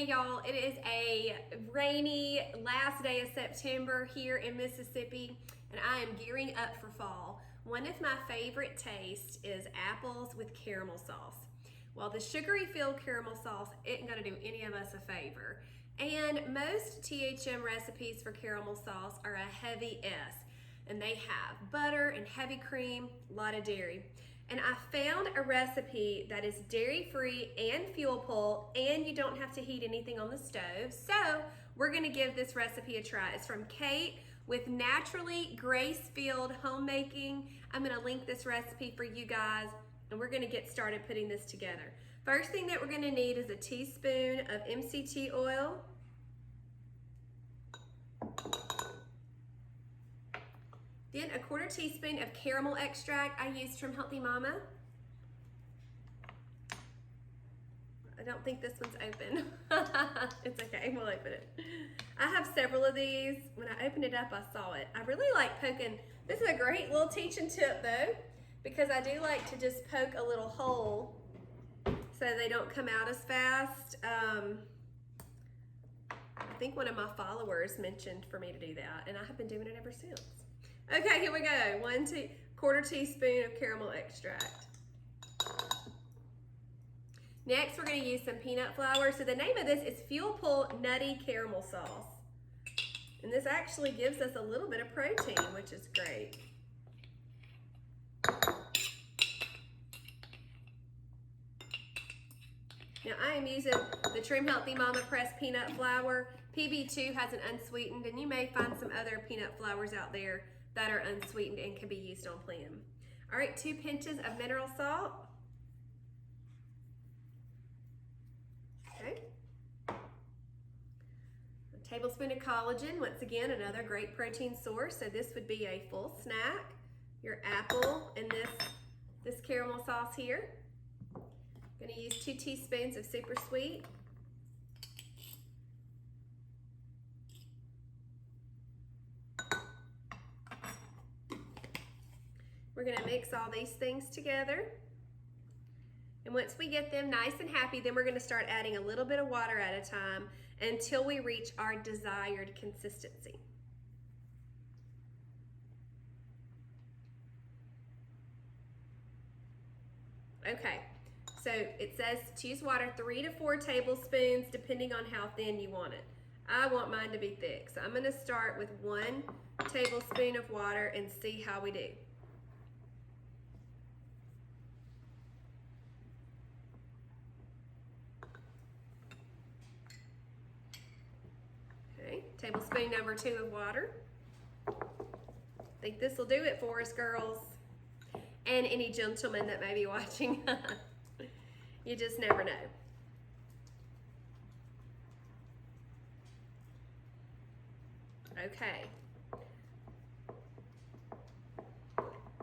Hey y'all, it is a rainy last day of September here in Mississippi, and I am gearing up for fall. One of my favorite tastes is apples with caramel sauce. Well, the sugary filled caramel sauce isn't gonna do any of us a favor. And most THM recipes for caramel sauce are a heavy S, and they have butter and heavy cream, a lot of dairy. And I found a recipe that is dairy-free and fuel-pull, and you don't have to heat anything on the stove. So we're gonna give this recipe a try. It's from Kate with Naturally Grace-Filled Homemaking. I'm gonna link this recipe for you guys, and we're gonna get started putting this together. First thing that we're gonna need is a teaspoon of MCT oil. Then a 1/4 teaspoon of caramel extract I used from Healthy Mama. I don't think this one's open. It's okay, we'll open it. I have several of these. When I opened it up, I saw it. I really like poking. This is a great little teaching tip though, because I do like to just poke a little hole so they don't come out as fast. I think one of my followers mentioned for me to do that, and I have been doing it ever since. Okay, here we go. 1/4 teaspoon of caramel extract. Next, we're gonna use some peanut flour. So the name of this is Fuel Pull Nutty Caramel Sauce. And this actually gives us a little bit of protein, which is great. Now I am using the Trim Healthy Mama pressed peanut flour. PB2 has an unsweetened, and you may find some other peanut flours out there that are unsweetened and can be used on plan. All right, 2 pinches of mineral salt. Okay. A tablespoon of collagen, once again, another great protein source. So this would be a full snack. Your apple and this caramel sauce here. I'm gonna use 2 teaspoons of super sweet. We're gonna mix all these things together. And once we get them nice and happy, then we're gonna start adding a little bit of water at a time until we reach our desired consistency. Okay, so it says to use water 3 to 4 tablespoons depending on how thin you want it. I want mine to be thick, so I'm gonna start with 1 tablespoon of water and see how we do. Okay, tablespoon number 2 of water. I think this will do it for us, girls. And any gentlemen that may be watching. You just never know. Okay.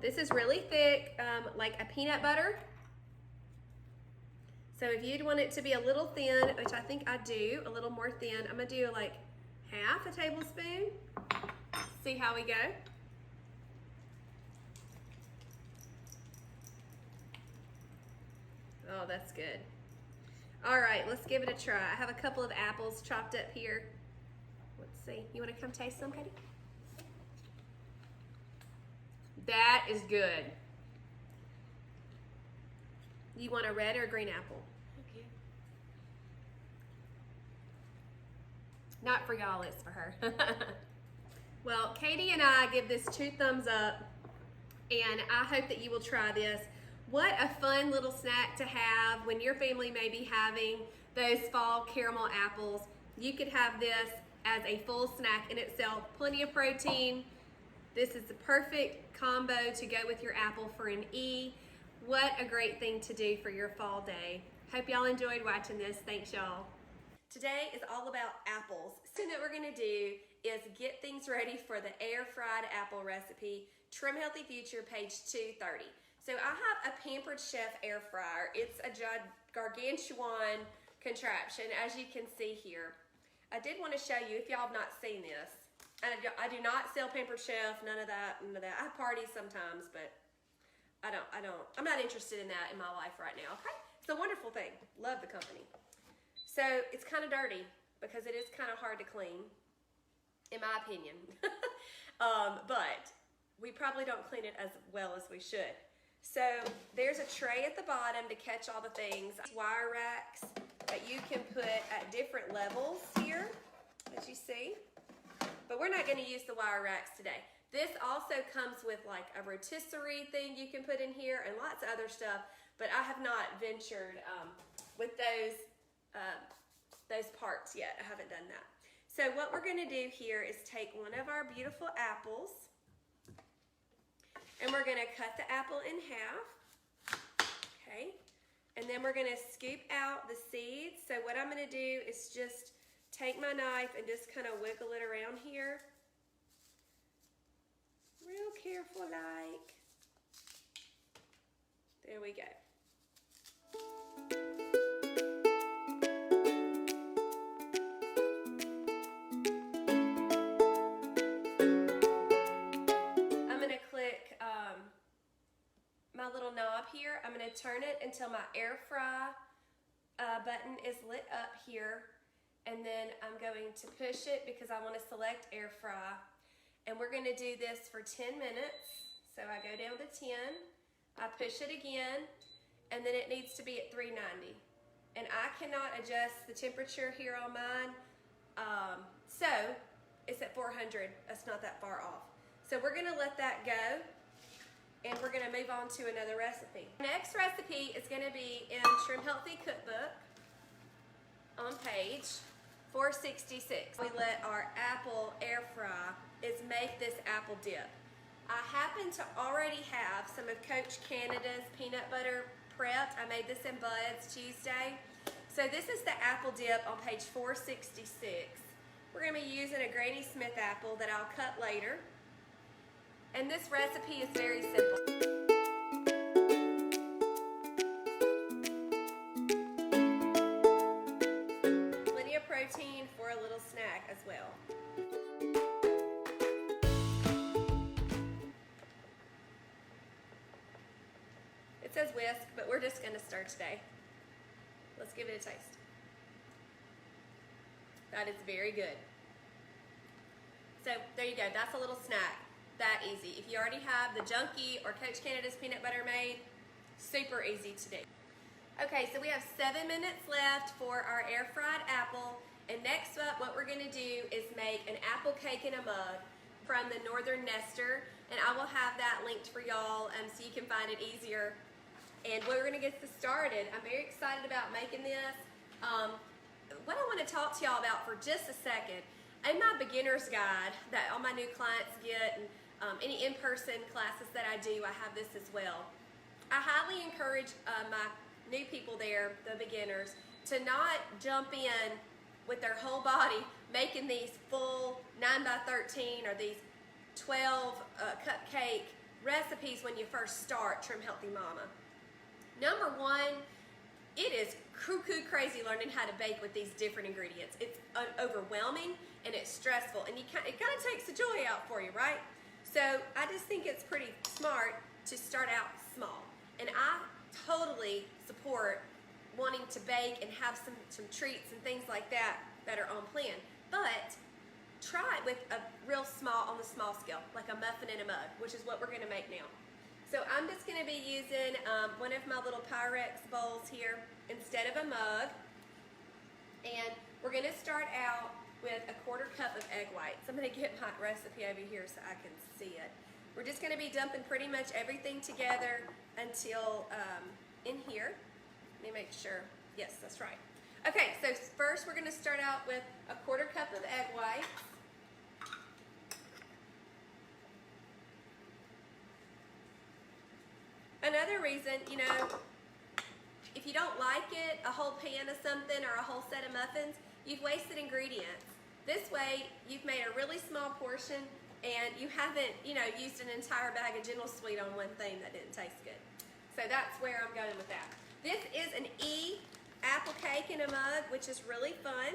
This is really thick, like a peanut butter. So if you'd want it to be a little thin, which I think I do, a little more thin, I'm gonna do like 1/2 tablespoon. See how we go. Oh, that's good. All right, let's give it a try. I have a couple of apples chopped up here. Let's see. You want to come taste some, Katie? That is good. You want a red or a green apple? Okay. Not for y'all, it's for her. Well, Katie and I give this 2 thumbs up, and I hope that you will try this. What a fun little snack to have when your family may be having those fall caramel apples. You could have this as a full snack in itself. Plenty of protein. This is the perfect combo to go with your apple for an E. What a great thing to do for your fall day. Hope y'all enjoyed watching this. Thanks, y'all. Today is all about apples. So what we're gonna do is get things ready for the air fried apple recipe, Trim Healthy Future, page 230. So I have a Pampered Chef air fryer. It's a gargantuan contraption, as you can see here. I did want to show you, if y'all have not seen this. I do not sell Pampered Chef, none of that. I have parties sometimes, but I'm not interested in that in my life right now, okay? It's a wonderful thing. Love the company. So it's kind of dirty because it is kind of hard to clean, in my opinion. But we probably don't clean it as well as we should. So there's a tray at the bottom to catch all the things. Wire racks that you can put at different levels here, as you see. But we're not going to use the wire racks today. This also comes with like a rotisserie thing you can put in here and lots of other stuff, but I have not ventured with those parts yet. I haven't done that. So what we're going to do here is take one of our beautiful apples, and we're going to cut the apple in half. Okay, and then we're going to scoop out the seeds. So what I'm going to do is just take my knife and just kind of wiggle it around here. Real careful like. There we go. I'm going to click my little knob here. I'm going to turn it until my air fry button is lit up here. And then I'm going to push it because I want to select air fry. And we're going to do this for 10 minutes. So I go down to 10, I push it again, and then it needs to be at 390. And I cannot adjust the temperature here on mine. So it's at 400, that's not that far off. So we're going to let that go, and we're going to move on to another recipe. Next recipe is going to be in Trim Healthy Cookbook on page 466. We let our apple air fry is make this apple dip. I happen to already have some of Coach Canada's peanut butter prepped. I made this in Buds Tuesday. So this is the apple dip on page 466. We're going to be using a Granny Smith apple that I'll cut later. And this recipe is very simple. Protein for a little snack as well. It says whisk, but we're just going to stir today. Let's give it a taste. That is very good. So there you go. That's a little snack. That easy. If you already have the Junkie or Coach Canada's peanut butter made, super easy to do. Okay, so we have 7 minutes left for our air fried apple. And next up, what we're going to do is make an apple cake in a mug from the Northern Nester. And I will have that linked for y'all so you can find it easier. And we're going to get this started. I'm very excited about making this. What I want to talk to y'all about for just a second, in my beginner's guide that all my new clients get, and any in-person classes that I do, I have this as well. I highly encourage my new people there, the beginners, to not jump in with their whole body making these full 9x13 or these 12 cupcake recipes when you first start Trim Healthy Mama. Number one, it is cuckoo crazy learning how to bake with these different ingredients. It's overwhelming and it's stressful, and it kind of takes the joy out for you, right? So I just think it's pretty smart to start out small. And I totally support wanting to bake and have some treats and things like that that are on plan. But try it with a real small, on the small scale, like a muffin in a mug, which is what we're going to make now. So I'm just going to be using one of my little Pyrex bowls here instead of a mug. And we're going to start out with a 1/4 cup of egg whites. I'm going to get my recipe over here so I can see it. We're just going to be dumping pretty much everything together until in here. Let me make sure. Yes, that's right. Okay, so first we're going to start out with a 1/4 cup of egg whites. Another reason, you know, if you don't like it, a whole pan of something or a whole set of muffins, you've wasted ingredients. This way, you've made a really small portion and you haven't, you know, used an entire bag of Gentle Sweet on one thing that didn't taste good. So that's where I'm going with that. This is an apple cake in a mug, which is really fun.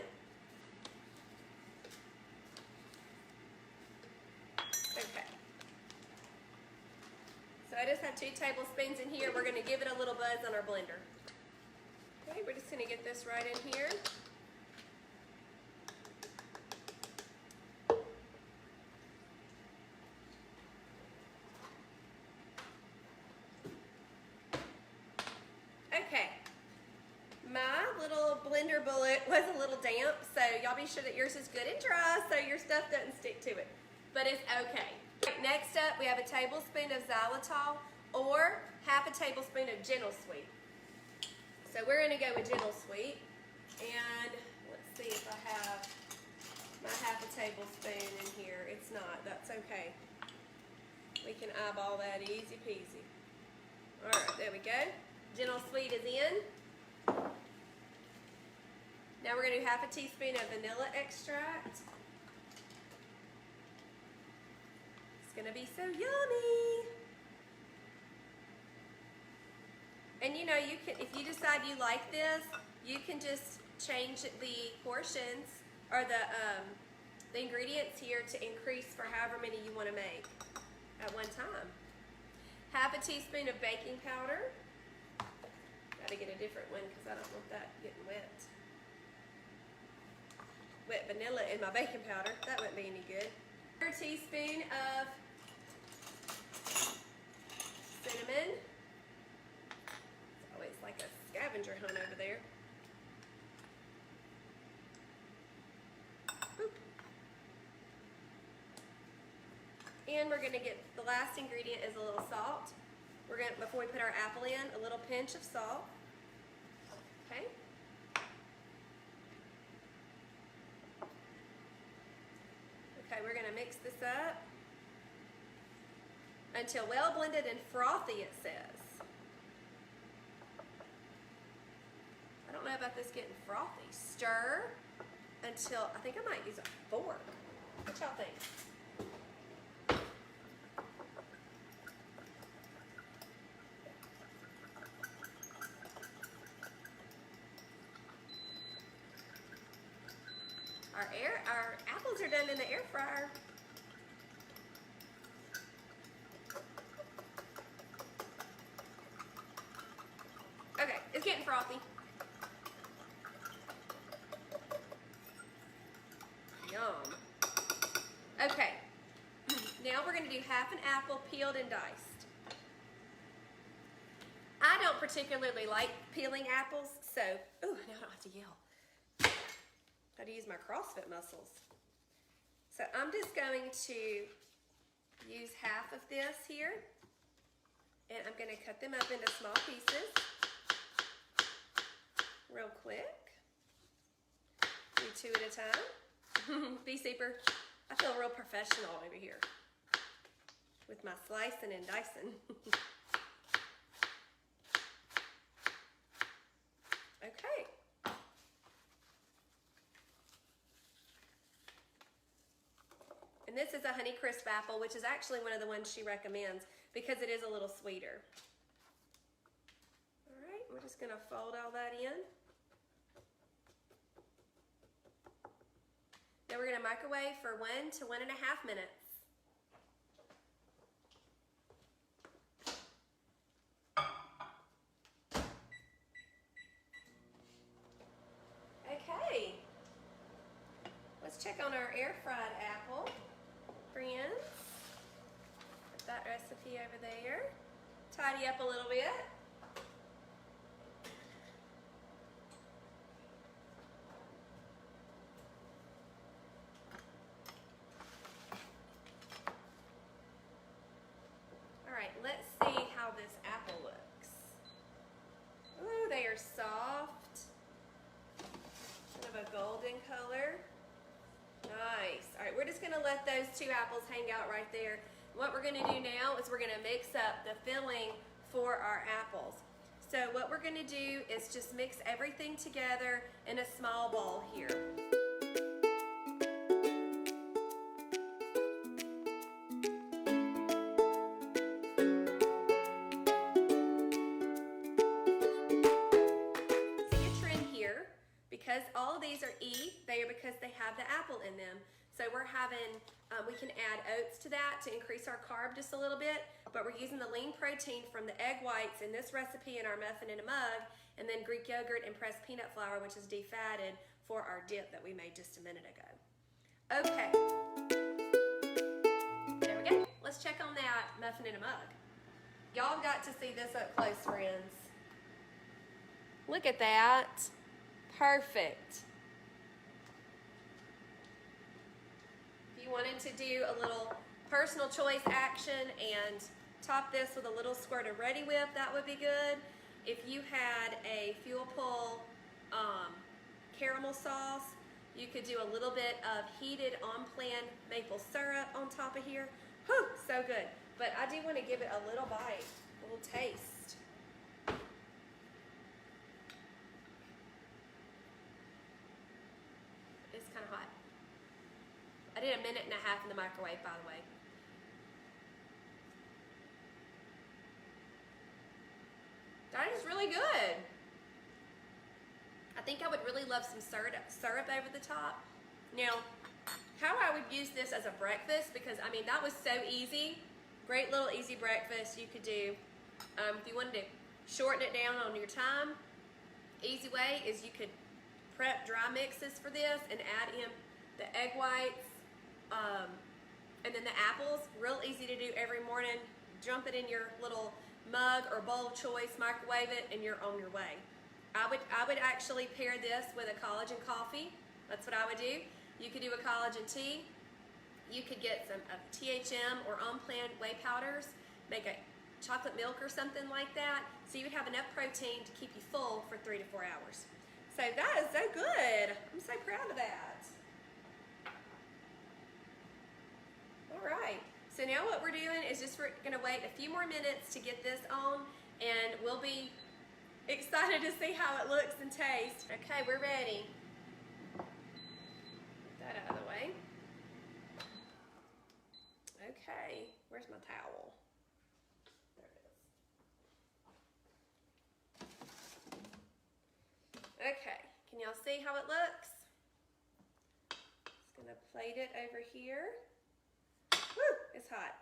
Okay. So I just have 2 tablespoons in here. We're going to give it a little buzz on our blender. Okay, we're just gonna get this right in here. Okay, my little blender bullet was a little damp, so y'all be sure that yours is good and dry so your stuff doesn't stick to it, but it's okay. Next up, we have a tablespoon of xylitol or half a tablespoon of Gentle Sweet. So we're gonna go with Gentle Sweet, and let's see if I have my half a tablespoon in here. It's not, that's okay. We can eyeball that easy peasy. All right, there we go. Gentle Sweet is in. Now we're gonna do half a teaspoon of vanilla extract. It's gonna be so yummy. And you know, you can, if you decide you like this, you can just change the portions or the ingredients here to increase for however many you want to make at one time. Half a teaspoon of baking powder. Gotta get a different one because I don't want that getting wet. Wet vanilla in my baking powder. That wouldn't be any good. 1/4 teaspoon of cinnamon. It's always like a scavenger hunt over there. Boop. And we're gonna get, the last ingredient is a little salt. We're gonna, before we put our apple in, a little pinch of salt. Okay. Okay, we're gonna mix this up until well blended and frothy, it says. I don't know about this getting frothy. Stir until, I think I might use a fork. What y'all think? Our apples are done in the air fryer. Okay, it's getting frothy. Yum. Okay, now we're gonna do half an apple peeled and diced. I don't particularly like peeling apples, so, ooh, now I don't have to yell. How to use my CrossFit muscles. So I'm just going to use half of this here, and I'm going to cut them up into small pieces real quick. Do 2 at a time. Be super, I feel real professional over here with my slicing and dicing. Okay. And this is a Honey Crisp apple, which is actually one of the ones she recommends because it is a little sweeter. All right, we're just gonna fold all that in. Then we're gonna microwave for 1 to 1.5 minutes. Okay, let's check on our air fried apple. Friends, put that recipe over there. Tidy up a little bit. All right, let's see how this apple looks. Ooh, they are soft. Kind of a golden color. Nice. All right, we're just gonna let those 2 apples hang out right there. What we're gonna do now is we're gonna mix up the filling for our apples. So what we're gonna do is just mix everything together in a small bowl here. See a trend here. Because all of these are E, they are because they have the apple in them. So we're having, we can add oats to that to increase our carb just a little bit. but we're using the lean protein from the egg whites in this recipe in our muffin in a mug, and then Greek yogurt and pressed peanut flour, which is defatted, for our dip that we made just a minute ago. Okay. There we go. Let's check on that muffin in a mug. Y'all got to see this up close, friends. Look at that. Perfect. If you wanted to do a little personal choice action and top this with a little squirt of Ready Whip, that would be good. If you had a Fuel Pull caramel sauce, you could do a little bit of heated on-plan maple syrup on top of here. Whew, so good. But I do want to give it a little bite, a little taste. It's kind of hot. I did 1.5 minutes in the microwave, by the way. That is really good. I think I would really love some syrup over the top. Now, how I would use this as a breakfast, because I mean, that was so easy. Great little easy breakfast you could do. If you wanted to shorten it down on your time, easy way is you could prep dry mixes for this and add in the egg whites and then the apples. Real easy to do every morning. Dump it in your little mug or bowl of choice, microwave it, and you're on your way. I would actually pair this with a collagen coffee. That's what I would do. You could do a collagen tea. You could get some THM or on-plan whey powders, make a chocolate milk or something like that. So you would have enough protein to keep you full for 3 to 4 hours. So that is so good. I'm so proud of that. All right. So now what we're doing is just we're gonna wait a few more minutes to get this on, and we'll be excited to see how it looks and tastes. Okay, we're ready. Get that out of the way. Okay, where's my towel? There it is. Okay, can y'all see how it looks? Just gonna plate it over here. Woo, it's hot.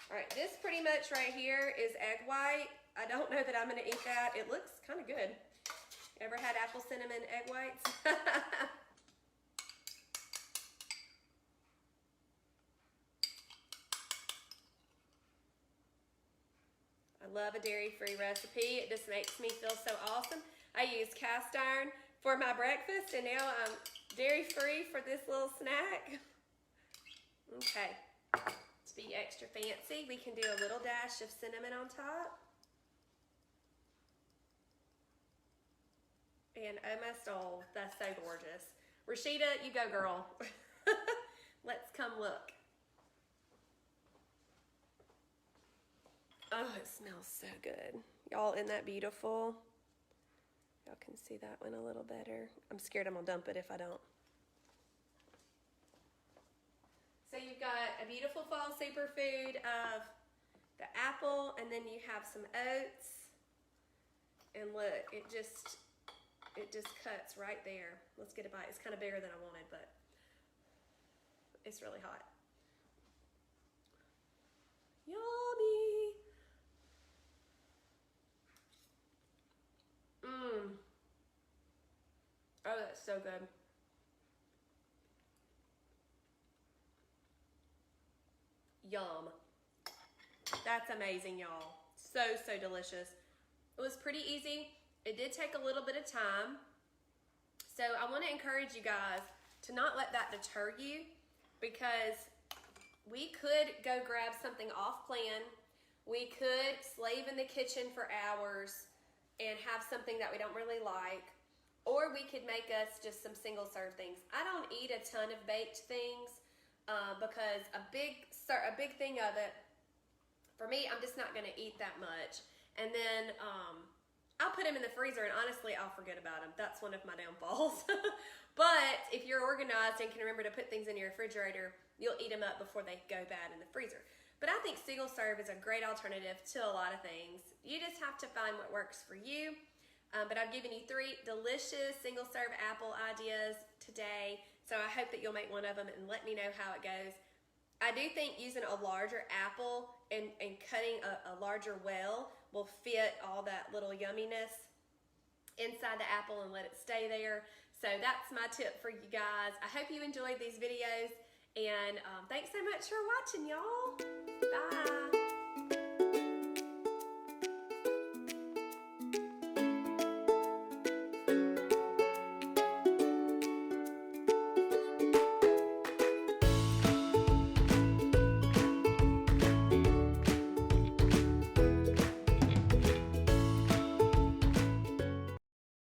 All right, this pretty much right here is egg white. I don't know that I'm gonna eat that. It looks kind of good. Ever had apple cinnamon egg whites? I love a dairy-free recipe. It just makes me feel so awesome. I use cast iron for my breakfast, and now I'm dairy-free for this little snack. Okay, to be extra fancy, we can do a little dash of cinnamon on top. And almost, oh, that's so gorgeous. Rashida, you go, girl. Let's come look. Oh, it smells so good. Y'all, isn't that beautiful? Y'all can see that one a little better. I'm scared I'm gonna dump it if I don't. So you've got a beautiful fall superfood of the apple, and then you have some oats. And look, it just cuts right there. Let's get a bite. It's kind of bigger than I wanted, but it's really hot. Yummy. Mmm. Oh, that's so good. Yum. That's amazing, y'all. So, so delicious. It was pretty easy. It did take a little bit of time. So I want to encourage you guys to not let that deter you, because we could go grab something off plan. We could slave in the kitchen for hours and have something that we don't really like, or we could make us just some single serve things. I don't eat a ton of baked things because a big thing of it, for me, I'm just not going to eat that much. And then I'll put them in the freezer, and honestly, I'll forget about them. That's one of my downfalls. But if you're organized and can remember to put things in your refrigerator, you'll eat them up before they go bad in the freezer. But I think single serve is a great alternative to a lot of things. You just have to find what works for you. But I've given you 3 delicious single serve apple ideas today So I hope that you'll make one of them and let me know how it goes. I do think using a larger apple and cutting a larger well will fit all that little yumminess inside the apple and let it stay there. So that's my tip for you guys. I hope you enjoyed these videos, and thanks so much for watching, y'all. Bye.